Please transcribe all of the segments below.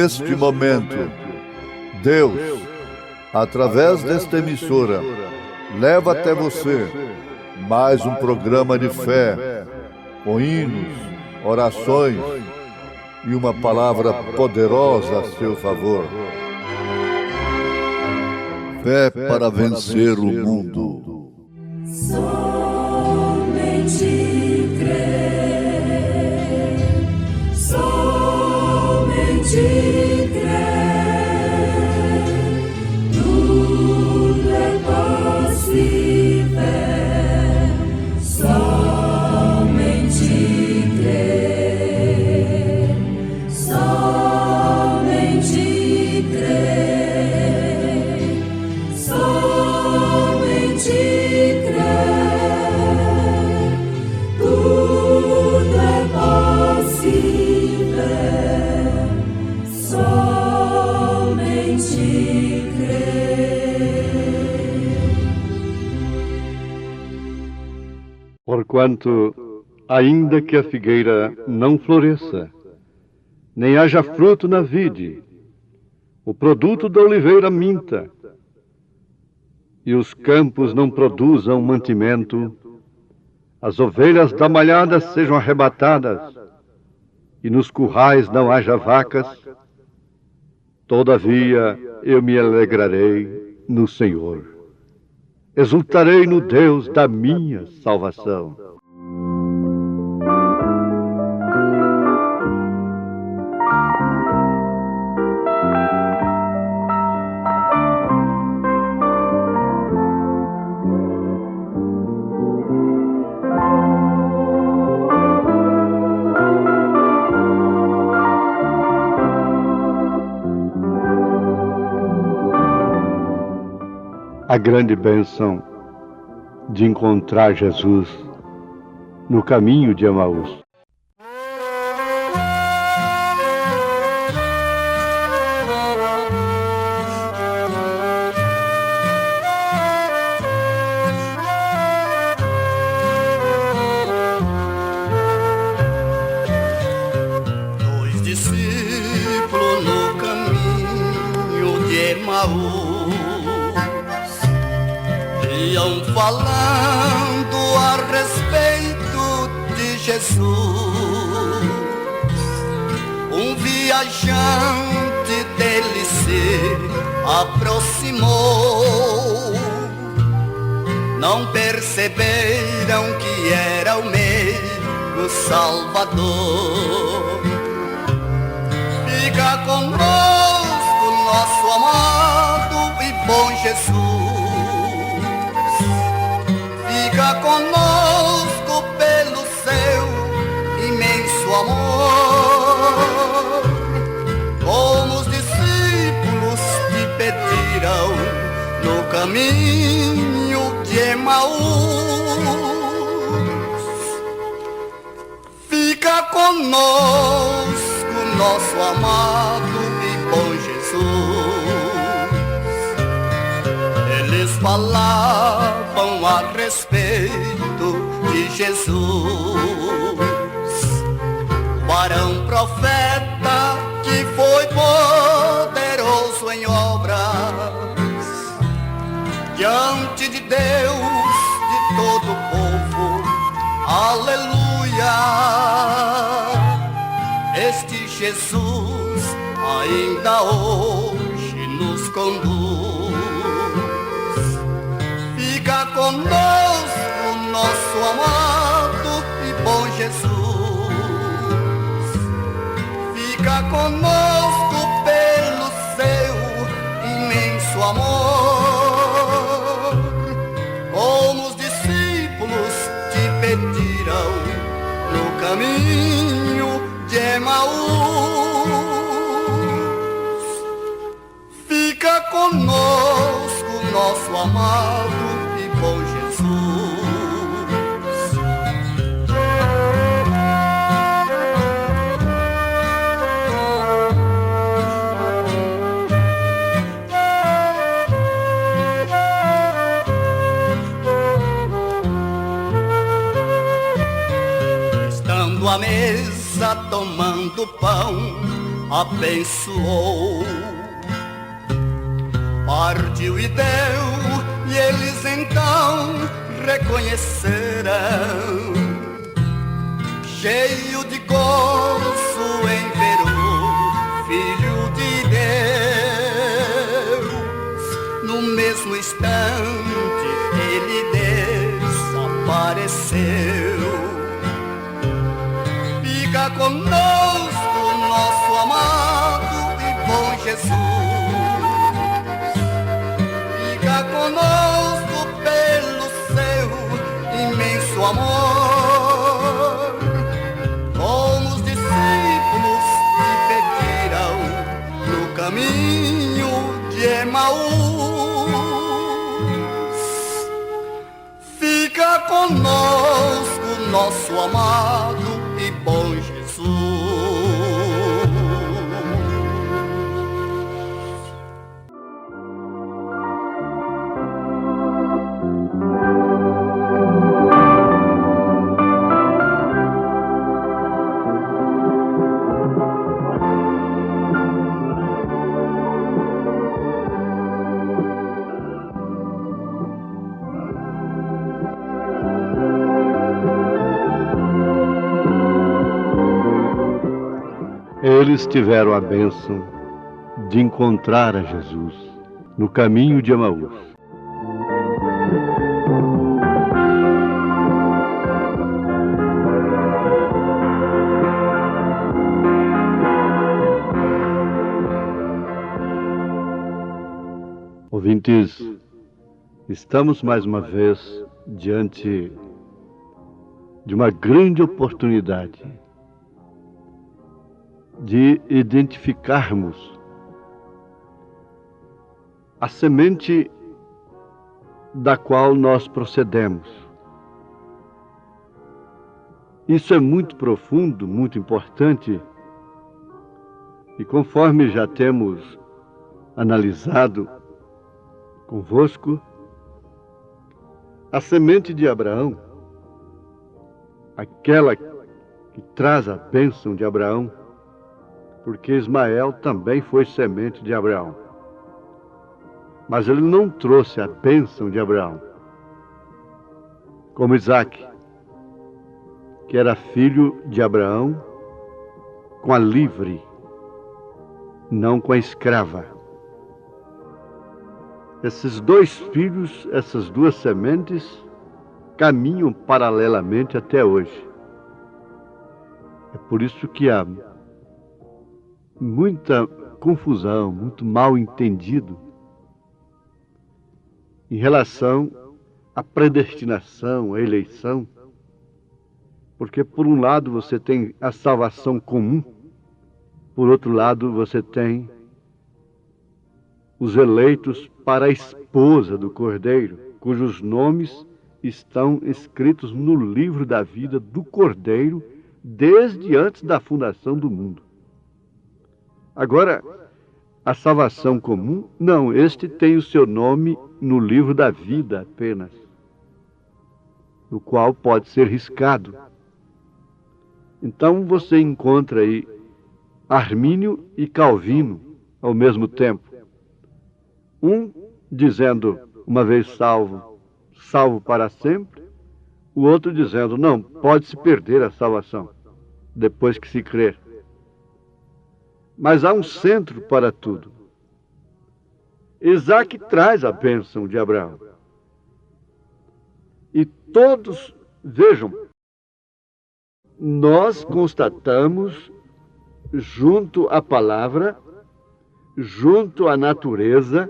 neste momento, Deus, através desta emissora, leva até você mais um programa de fé, com hinos, orações e uma palavra poderosa a seu favor. Fé para vencer o mundo. Somente crer, somente crer, tudo é possível, somente crer, somente crer, somente crer, tudo é possível, somente crer. Porquanto, ainda que a figueira não floresça, nem haja fruto na vide, o produto da oliveira minta, e os campos não produzam mantimento, as ovelhas da malhada sejam arrebatadas, e nos currais não haja vacas, todavia eu me alegrarei no Senhor. Exultarei no Deus da minha salvação. A grande bênção de encontrar Jesus no caminho de Emaús. Dois discípulos no caminho de Emaús iam falando a respeito de Jesus. Um viajante dele se aproximou. Não perceberam que era o meio Salvador. Fica conosco, nosso amado e bom Jesus. Fica conosco pelo seu imenso amor. Como os discípulos te pediram no caminho de Emaús. Fica conosco, nosso amado e bom Jesus. Eles falavam a respeito de Jesus, varão profeta que foi poderoso em obras, diante de Deus, de todo o povo, aleluia. Este Jesus ainda hoje nos conduz. Fica conosco, nosso amado e bom Jesus. Fica conosco pelo seu imenso amor. Como os discípulos te pediram no caminho de Emaús. Fica conosco, nosso amado e bom Jesus. Estando à mesa tomando pão, abençoou. Partiu e deu, e eles então reconheceram, cheio de gozo em ver o Filho de Deus. No mesmo instante ele desapareceu. Fica conosco nosso amado e bom Jesus. Fica conosco pelo seu imenso amor. Como os discípulos que pediram no caminho de Emaús. Fica conosco nosso amado e bom Jesus. Eles tiveram a bênção de encontrar a Jesus no caminho de Emaús. Ouvintes, estamos mais uma vez diante de uma grande oportunidade de identificarmos a semente da qual nós procedemos. Isso é muito profundo, muito importante, e conforme já temos analisado convosco, a semente de Abraão, aquela que traz a bênção de Abraão, porque Ismael também foi semente de Abraão. Mas ele não trouxe a bênção de Abraão, como Isaque, que era filho de Abraão com a livre, não com a escrava. Esses dois filhos, essas duas sementes, caminham paralelamente até hoje. É por isso que há muita confusão, muito mal entendido em relação à predestinação, à eleição, porque por um lado você tem a salvação comum, por outro lado você tem os eleitos para a esposa do Cordeiro, cujos nomes estão escritos no livro da vida do Cordeiro desde antes da fundação do mundo. Agora, a salvação comum, não, este tem o seu nome no livro da vida apenas, no qual pode ser riscado. Então você encontra aí Armínio e Calvino ao mesmo tempo. Um dizendo, uma vez salvo, salvo para sempre. O outro dizendo, não, pode-se perder a salvação depois que se crer. Mas há um centro para tudo. Isaque traz a bênção de Abraão. E todos, vejam, nós constatamos, junto à palavra, junto à natureza,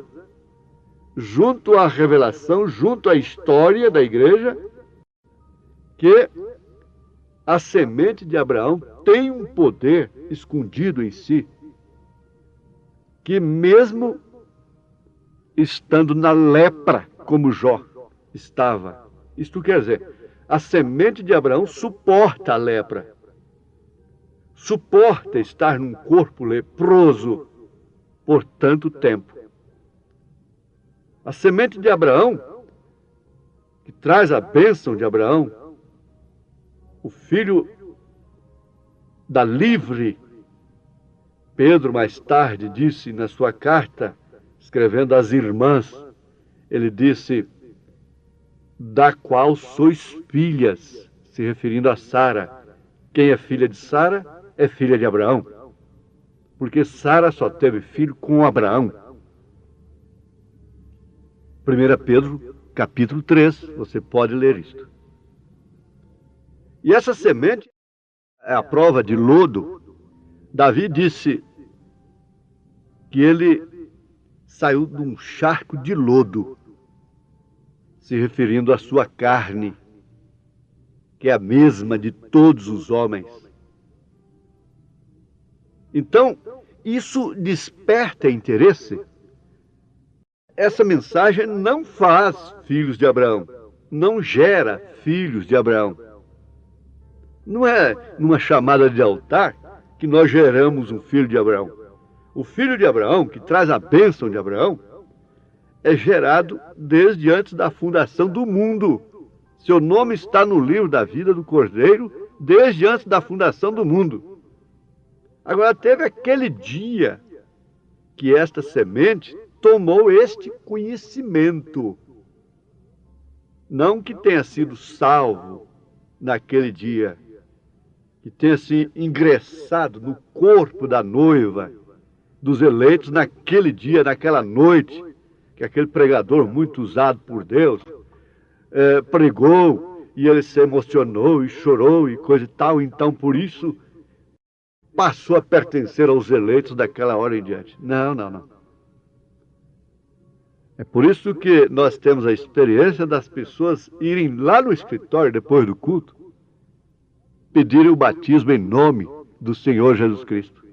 junto à revelação, junto à história da igreja, que a semente de Abraão tem um poder escondido em si, que mesmo estando na lepra, como Jó estava, isto quer dizer, a semente de Abraão suporta a lepra, suporta estar num corpo leproso por tanto tempo. A semente de Abraão, que traz a bênção de Abraão, o filho da livre, Pedro, mais tarde, disse na sua carta, escrevendo às irmãs, ele disse, da qual sois filhas, se referindo a Sara. Quem é filha de Sara é filha de Abraão, porque Sara só teve filho com Abraão. 1 Pedro, capítulo 3, você pode ler isto. E essa semente é a prova de lodo. Davi disse que ele saiu de um charco de lodo, se referindo à sua carne, que é a mesma de todos os homens. Então, isso desperta interesse. Essa mensagem não faz filhos de Abraão, não gera filhos de Abraão. Não é numa chamada de altar que nós geramos um filho de Abraão. O filho de Abraão, que traz a bênção de Abraão, é gerado desde antes da fundação do mundo. Seu nome está no livro da vida do Cordeiro desde antes da fundação do mundo. Agora, teve aquele dia que esta semente tomou este conhecimento. Não que tenha sido salvo naquele dia, que tenha se ingressado no corpo da noiva, dos eleitos naquele dia, naquela noite, que aquele pregador muito usado por Deus pregou, e ele se emocionou e chorou e coisa e tal, então por isso passou a pertencer aos eleitos daquela hora em diante. Não. É por isso que nós temos a experiência das pessoas irem lá no escritório depois do culto, pedirem o batismo em nome do Senhor Jesus Cristo.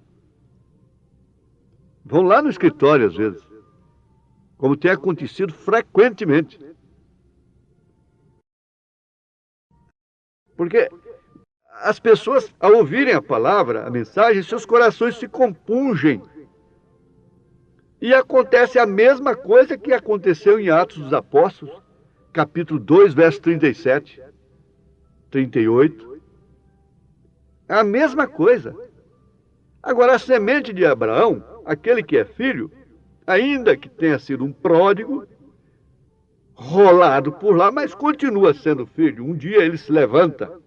Vão lá no escritório às vezes, como tem acontecido frequentemente. Porque as pessoas, ao ouvirem a palavra, a mensagem, seus corações se compungem. E acontece a mesma coisa que aconteceu em Atos dos Apóstolos, capítulo 2, verso 37, 38. É a mesma coisa. Agora, a semente de Abraão, aquele que é filho, ainda que tenha sido um pródigo, rolado por lá, mas continua sendo filho. Um dia ele se levanta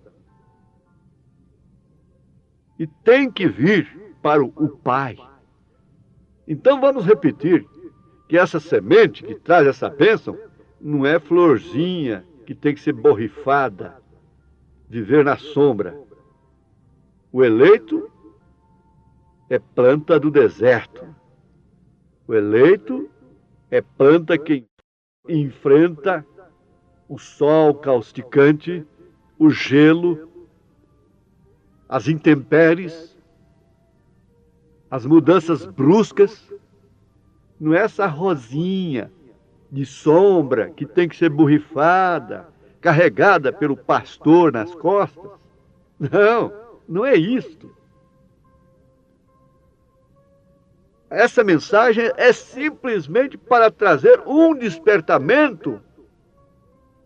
e tem que vir para o Pai. Então vamos repetir que essa semente que traz essa bênção não é florzinha que tem que ser borrifada, viver na sombra. O eleito é planta do deserto. O eleito é planta que enfrenta o sol causticante, o gelo, as intempéries, as mudanças bruscas. Não é essa rosinha de sombra que tem que ser borrifada, carregada pelo pastor nas costas. Não é isto. Essa mensagem é simplesmente para trazer um despertamento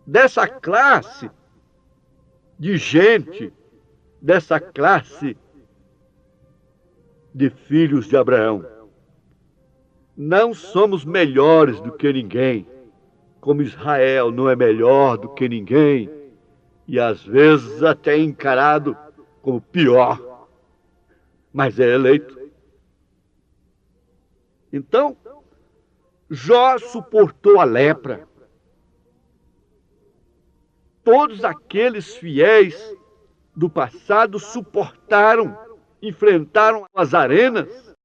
dessa classe de gente, dessa classe de filhos de Abraão. Não somos melhores do que ninguém, como Israel não é melhor do que ninguém, e às vezes até encarado como pior, mas é eleito. Então, Jó suportou a lepra. Todos aqueles fiéis do passado suportaram, enfrentaram as arenas,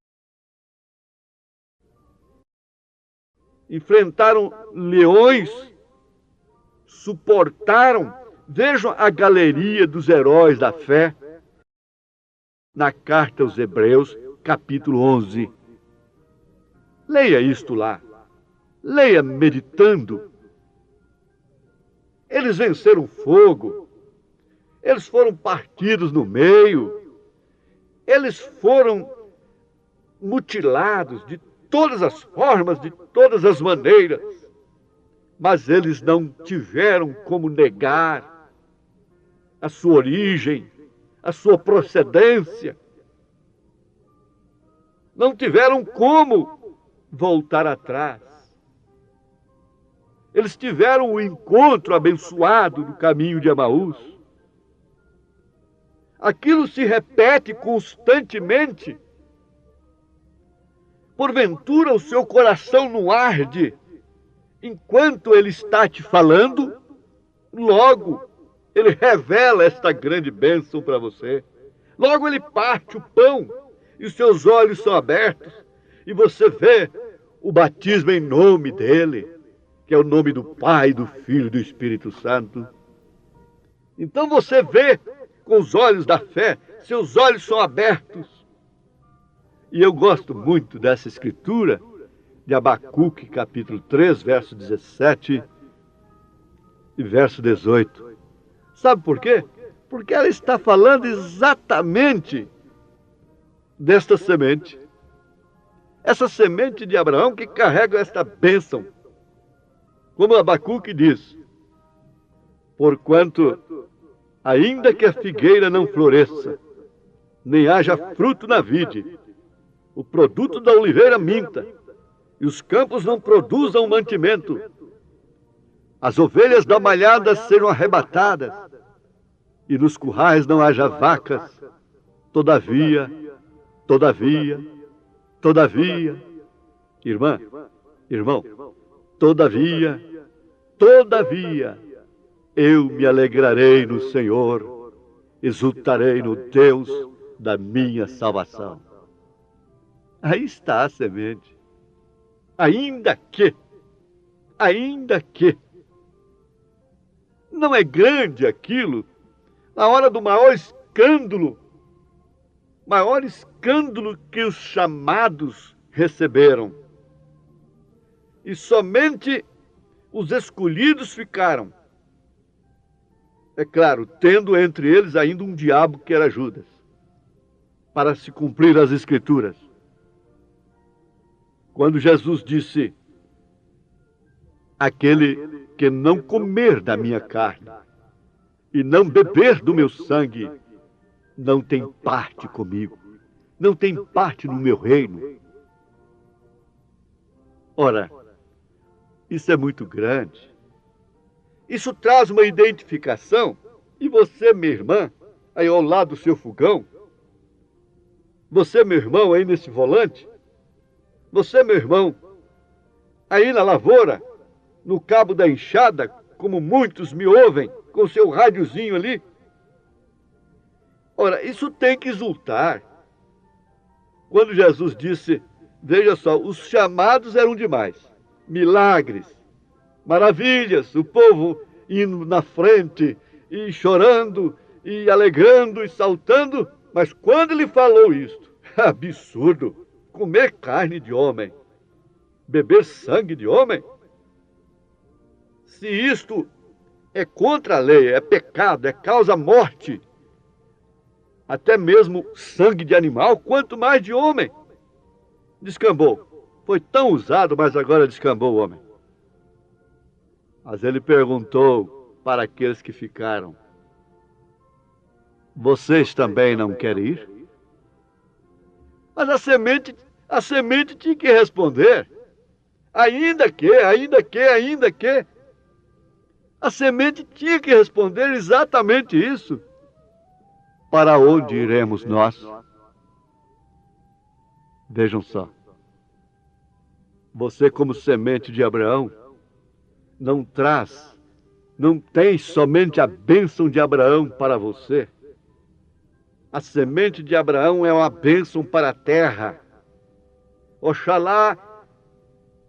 enfrentaram leões, suportaram. Vejam a galeria dos heróis da fé na carta aos Hebreus, capítulo 11. Leia isto lá. Leia meditando. Eles venceram fogo. Eles foram partidos no meio. Eles foram mutilados de todas as formas, de todas as maneiras. Mas eles não tiveram como negar a sua origem, a sua procedência. não tiveram como voltar atrás. Eles tiveram o encontro abençoado no caminho de Emaús. Aquilo se repete constantemente. Porventura o seu coração não arde enquanto ele está te falando? Logo, ele revela esta grande bênção para você. Logo ele parte o pão e os seus olhos são abertos e você vê o batismo em nome dele, que é o nome do Pai, do Filho e do Espírito Santo. Então você vê com os olhos da fé, seus olhos são abertos. E eu gosto muito dessa escritura de Abacuque, capítulo 3, verso 17 e verso 18. Sabe por quê? Porque ela está falando exatamente desta semente. Essa semente de Abraão que carrega esta bênção. Como Abacuque diz, porquanto, ainda que a figueira não floresça, nem haja fruto na vide, o produto da oliveira minta, e os campos não produzam mantimento, as ovelhas da malhada sejam arrebatadas, e nos currais não haja vacas, todavia, irmã, irmão, todavia, eu me alegrarei no Senhor, exultarei no Deus da minha salvação. Aí está a semente. Ainda que não é grande aquilo, na hora do maior escândalo que os chamados receberam. E somente os escolhidos ficaram. É claro, tendo entre eles ainda um diabo que era Judas, para se cumprir as Escrituras. Quando Jesus disse, aquele que não comer da minha carne e não beber do meu sangue, não tem parte comigo, não tem parte no meu reino. Ora, isso é muito grande. Isso traz uma identificação. E você, minha irmã, aí ao lado do seu fogão, você, meu irmão, aí nesse volante, você, meu irmão, aí na lavoura, no cabo da enxada, como muitos me ouvem, com o seu rádiozinho ali. Ora, isso tem que exultar. Quando Jesus disse, veja só, os chamados eram demais. Milagres, maravilhas, o povo indo na frente, e chorando, e alegrando, e saltando. Mas quando ele falou isto, absurdo, comer carne de homem, beber sangue de homem, se isto é contra a lei, é pecado, é causa morte, até mesmo sangue de animal, quanto mais de homem, descambou. Foi tão usado, mas agora descambou o homem. Mas ele perguntou para aqueles que ficaram, vocês também não querem ir? Mas a semente tinha que responder. Ainda que. A semente tinha que responder exatamente isso. Para onde iremos nós? Vejam só. Você, como semente de Abraão, não tem somente a bênção de Abraão para você. A semente de Abraão é uma bênção para a terra. Oxalá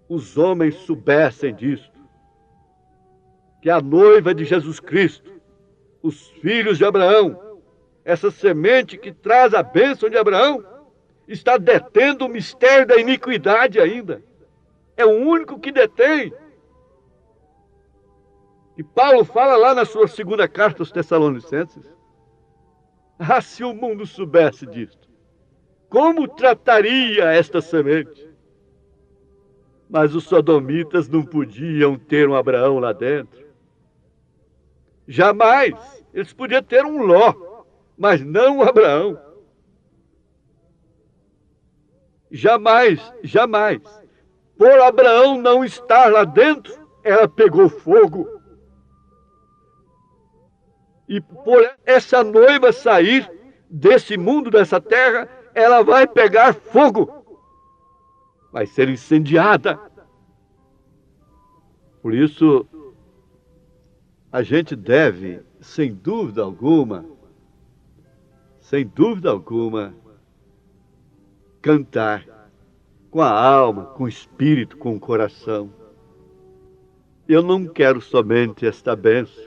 os homens soubessem disto. Que a noiva de Jesus Cristo, os filhos de Abraão, essa semente que traz a bênção de Abraão, está detendo o mistério da iniquidade ainda. É o único que detém. E Paulo fala lá na sua segunda carta aos Tessalonicenses. Ah, se o mundo soubesse disto, como trataria esta semente? Mas os sodomitas não podiam ter um Abraão lá dentro. Jamais. Eles podiam ter um Ló, mas não um Abraão. Jamais, jamais. Por Abraão não estar lá dentro, ela pegou fogo. E por essa noiva sair desse mundo, dessa terra, ela vai pegar fogo. Vai ser incendiada. Por isso, a gente deve, sem dúvida alguma, cantar com a alma, com o espírito, com o coração. Eu não quero somente esta bênção,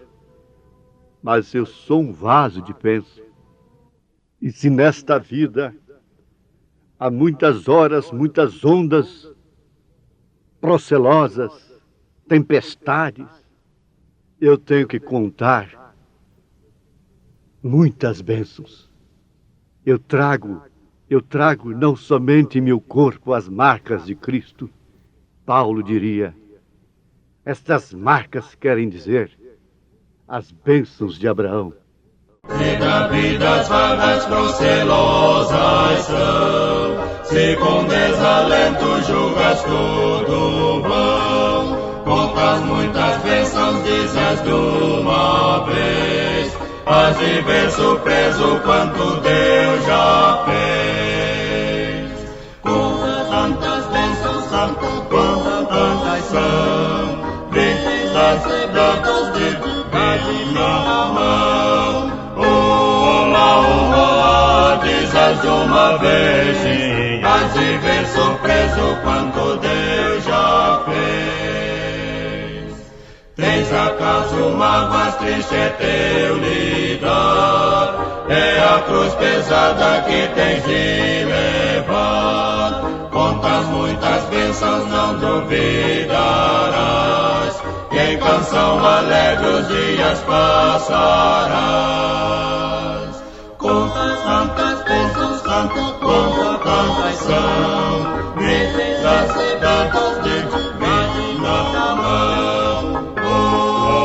mas eu sou um vaso de bênção. E se nesta vida há muitas horas, muitas ondas procelosas, tempestades, eu tenho que contar muitas bênçãos. Eu trago não somente em meu corpo as marcas de Cristo. Paulo diria, estas marcas querem dizer as bênçãos de Abraão. Se da vida as vagas procelosas são, se com desalento julgas tudo vão, contas muitas bênçãos dizes de uma vez, has de ver surpreso quanto Deus já fez. Contas tantas bênçãos, tantas são, bênçãos dadas de divina mão. Dizes de uma vez, sim, has de ver surpreso quanto Deus já fez. Tens acaso mágoas, triste é teu lidar, é a cruz pesada que tens de levar. Contas muitas bênçãos, não duvidarás, e em canção alegre os dias passarás. Contas tantas bênçãos, tantas são, bênçãos dadas de divina mão.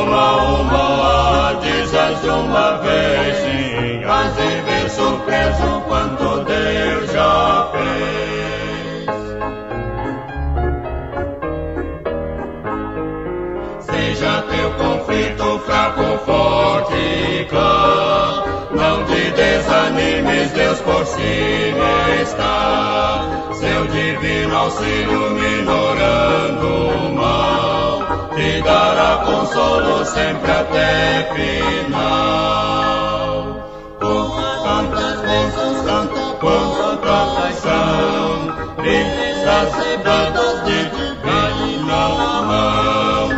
Uma, dizes de uma vez, sim, has de ver surpreso quanto Deus já fez. Seja teu conflito fraco ou forte, claro, não te desanimes, Deus por cima está. Seu divino auxílio minorando o mal, te dará consolo sempre até final. Quantas bênçãos, quantas são, bênçãos dadas de divina mão.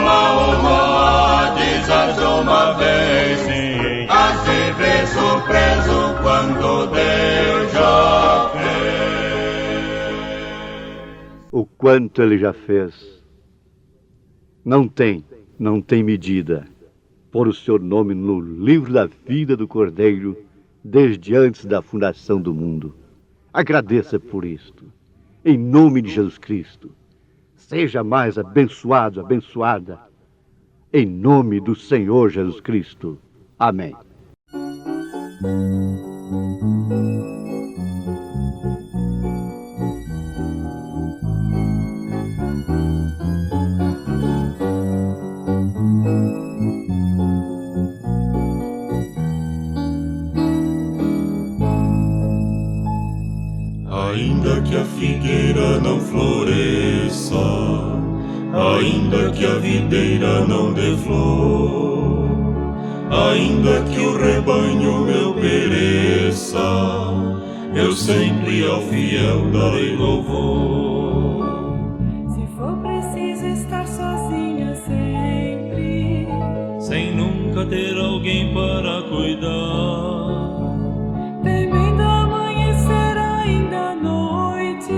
Uma, dizes de uma vez, sim, has de ver surpreso quando Deus já fez. O quanto Ele já fez, não tem medida. Por o seu nome no livro da vida do Cordeiro, desde antes da fundação do mundo. Agradeça por isto, em nome de Jesus Cristo. Seja mais abençoado, abençoada, em nome do Senhor Jesus Cristo. Amém. Ainda que a figueira não floresça, ainda que a videira não dê flor, ainda que o rebanho meu pereça, eu sempre ao fiel darei louvor. Se for preciso estar sozinha sempre, sem nunca ter alguém para cuidar, temendo amanhecer ainda à noite,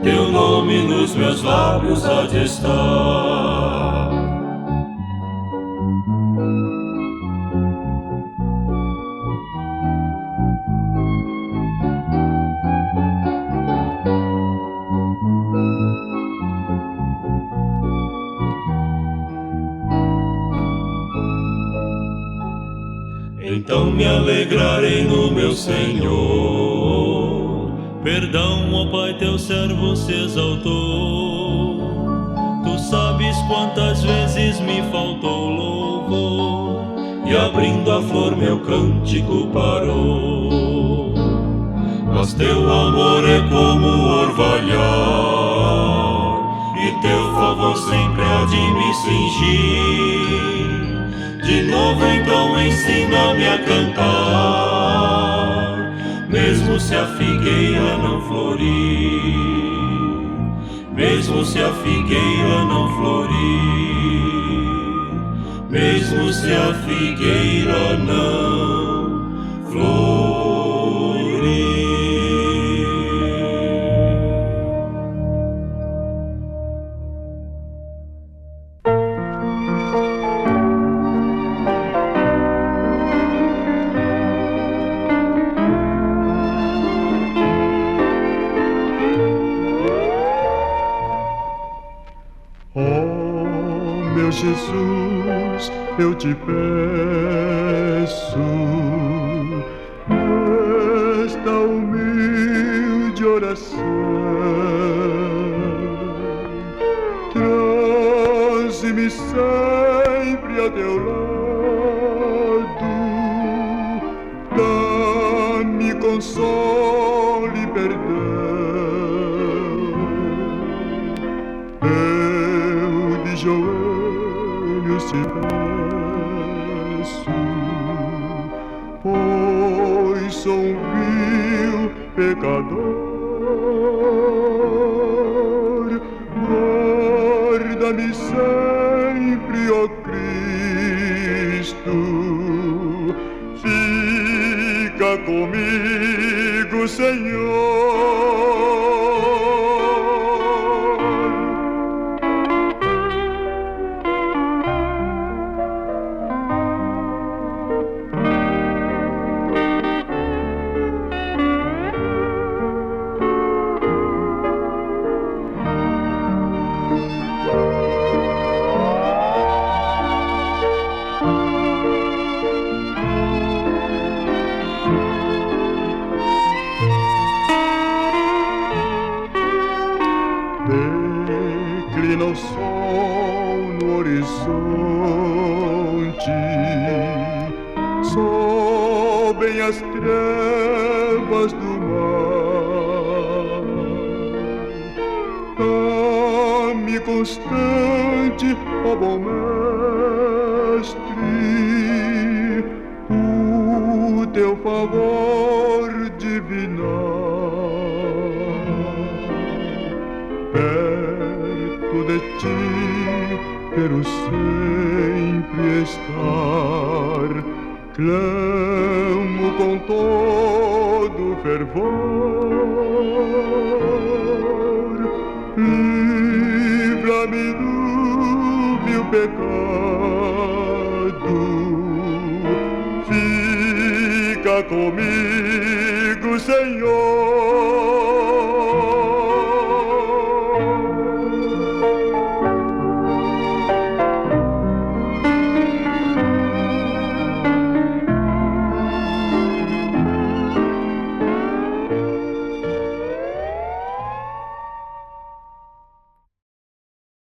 teu nome nos meus lábios há de estar. Então me alegrarei no meu Senhor, Perdão, ó Pai, teu servo se exaltou. Tu sabes quantas vezes me faltou louvor, e abrindo a flor meu cântico parou. Mas teu amor é como o orvalhar, e teu favor sempre há de me cingir. De novo então ensina-me a cantar, mesmo se a figueira não florir, mesmo se a figueira não florir, mesmo se a figueira não florir. Jesus, eu te peço esta humilde oração. Traze-me sempre a teu lado, dá-me consolo e perdão. Eu de joelhos te peço, pois sou um vil pecador. Guarda-me sempre, ó Cristo, fica comigo, Senhor. Declina o sol no horizonte, sobem as trevas do mar. Dá-me constante, ó bom mestre, o teu favor divinar. Perto de ti quero sempre estar, clamo com todo fervor. Livra-me do vil pecado, fica comigo, Senhor.